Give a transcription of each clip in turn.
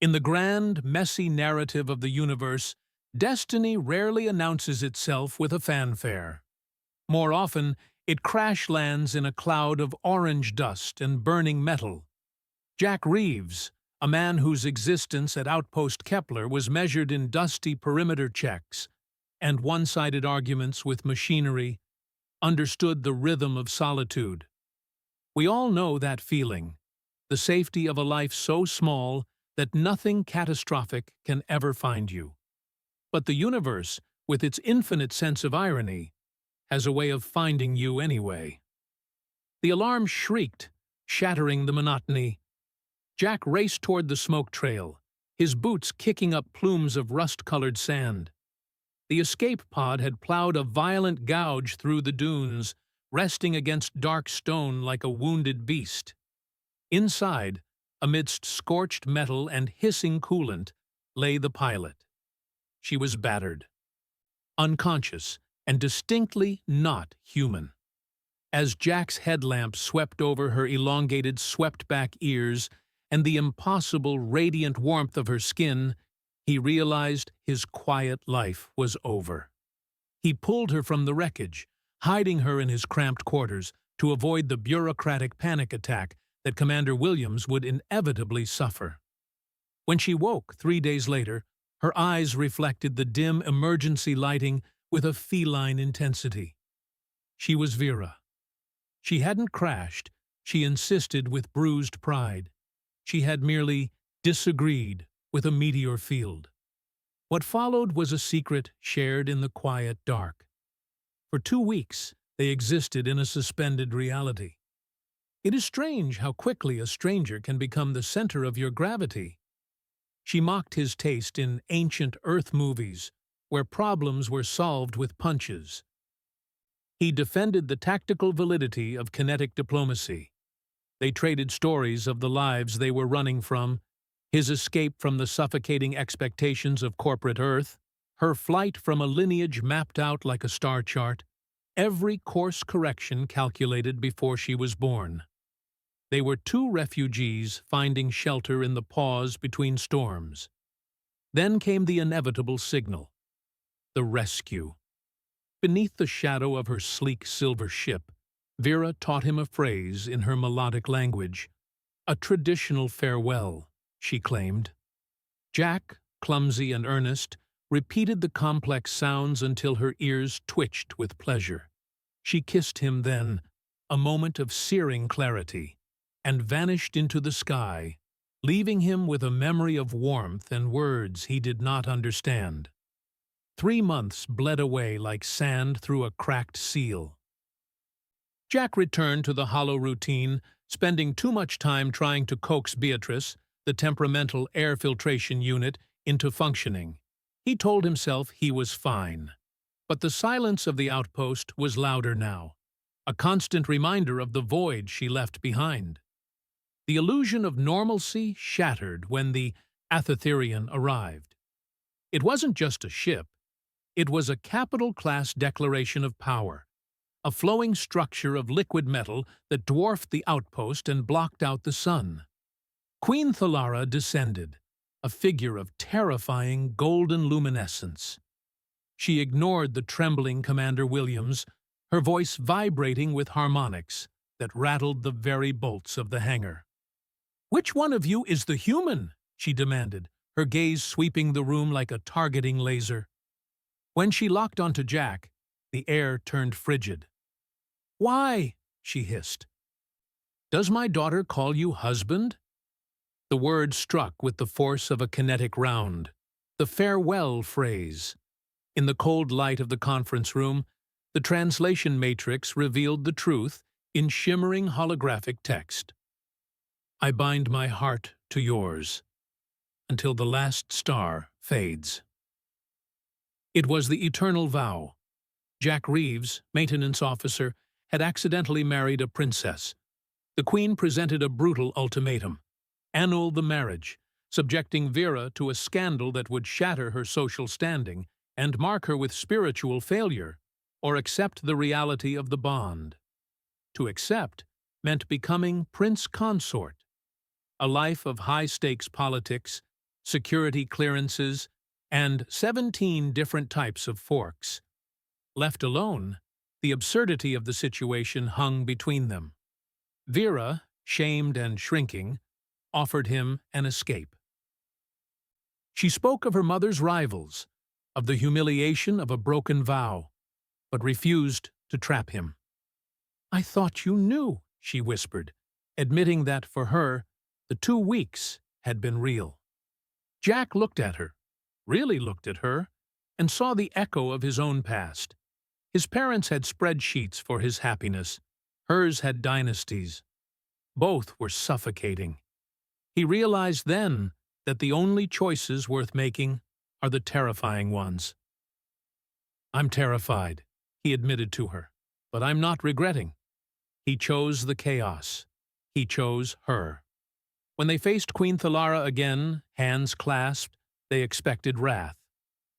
In the grand, messy narrative of the universe, destiny rarely announces itself with a fanfare. More often, it crash lands in a cloud of orange dust and burning metal. Jack Reeves, a man whose existence at Outpost Kepler was measured in dusty perimeter checks and one-sided arguments with machinery, understood the rhythm of solitude. We all know that feeling, the safety of a life so small that nothing catastrophic can ever find you. But the universe, with its infinite sense of irony, has a way of finding you anyway. The alarm shrieked, shattering the monotony. Jack raced toward the smoke trail, his boots kicking up plumes of rust-colored sand. The escape pod had plowed a violent gouge through the dunes, resting against dark stone like a wounded beast. Inside, amidst scorched metal and hissing coolant, lay the pilot. She was battered, unconscious, and distinctly not human. As Jack's headlamp swept over her elongated, swept-back ears and the impossible, radiant warmth of her skin, he realized his quiet life was over. He pulled her from the wreckage, hiding her in his cramped quarters to avoid the bureaucratic panic attack that Commander Williams would inevitably suffer. When she woke 3 days later, her eyes reflected the dim emergency lighting with a feline intensity. She was Vera. She hadn't crashed, she insisted with bruised pride. She had merely disagreed with a meteor field. What followed was a secret shared in the quiet dark. For 2 weeks, they existed in a suspended reality. It is strange how quickly a stranger can become the center of your gravity. She mocked his taste in ancient Earth movies, where problems were solved with punches. He defended the tactical validity of kinetic diplomacy. They traded stories of the lives they were running from, his escape from the suffocating expectations of corporate Earth, her flight from a lineage mapped out like a star chart, every course correction calculated before she was born. They were 2 refugees finding shelter in the pause between storms. Then came the inevitable signal, the rescue. Beneath the shadow of her sleek silver ship, Vera taught him a phrase in her melodic language, a traditional farewell, she claimed. Jack, clumsy and earnest, repeated the complex sounds until her ears twitched with pleasure. She kissed him then, a moment of searing clarity, and vanished into the sky, leaving him with a memory of warmth and words he did not understand. 3 months bled away like sand through a cracked seal. Jack returned to the hollow routine, spending too much time trying to coax Beatrice, the temperamental air filtration unit, into functioning. He told himself he was fine. But the silence of the outpost was louder now, a constant reminder of the void she left behind. The illusion of normalcy shattered when the Athetherian arrived. It wasn't just a ship. It was a capital-class declaration of power, a flowing structure of liquid metal that dwarfed the outpost and blocked out the sun. Queen Thalara descended, a figure of terrifying golden luminescence. She ignored the trembling Commander Williams, her voice vibrating with harmonics that rattled the very bolts of the hangar. "Which one of you is the human?" she demanded, her gaze sweeping the room like a targeting laser. When she locked onto Jack, the air turned frigid. "Why?" she hissed. "Does my daughter call you husband?" The word struck with the force of a kinetic round, the farewell phrase. In the cold light of the conference room, the translation matrix revealed the truth in shimmering holographic text. "I bind my heart to yours, until the last star fades." It was the eternal vow. Jack Reeves, maintenance officer, had accidentally married a princess. The Queen presented a brutal ultimatum: annul the marriage, subjecting Vera to a scandal that would shatter her social standing and mark her with spiritual failure, or accept the reality of the bond. To accept meant becoming prince consort, a life of high-stakes politics, security clearances, and 17 different types of forks. Left alone, the absurdity of the situation hung between them. Vera, shamed and shrinking, offered him an escape. She spoke of her mother's rivals, of the humiliation of a broken vow, but refused to trap him. "I thought you knew," she whispered, admitting that for her, the 2 weeks had been real. Jack looked at her, really looked at her, and saw the echo of his own past. His parents had spreadsheets for his happiness. Hers had dynasties. Both were suffocating. He realized then that the only choices worth making are the terrifying ones. "I'm terrified," he admitted to her, "but I'm not regretting." He chose the chaos. He chose her. When they faced Queen Thalara again, hands clasped, they expected wrath.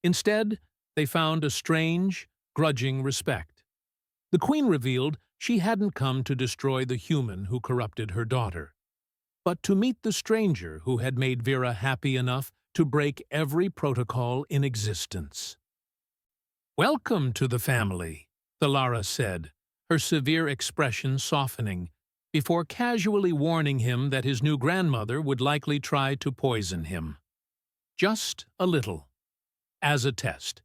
Instead, they found a strange, grudging respect. The Queen revealed she hadn't come to destroy the human who corrupted her daughter, but to meet the stranger who had made Vera happy enough to break every protocol in existence. "Welcome to the family," Thalara said, her severe expression softening, before casually warning him that his new grandmother would likely try to poison him. Just a little. As a test.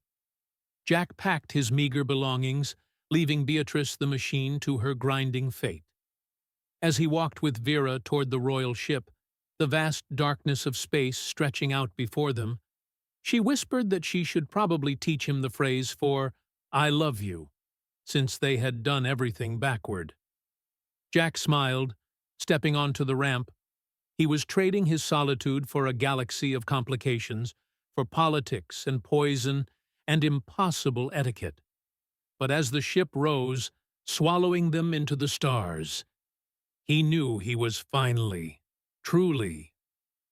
Jack packed his meager belongings, leaving Beatrice the machine to her grinding fate. As he walked with Vera toward the royal ship, the vast darkness of space stretching out before them, she whispered that she should probably teach him the phrase for "I love you," since they had done everything backward. Jack smiled, stepping onto the ramp. He was trading his solitude for a galaxy of complications, for politics and poison and impossible etiquette. But as the ship rose, swallowing them into the stars, he knew he was finally, truly,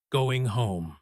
going home.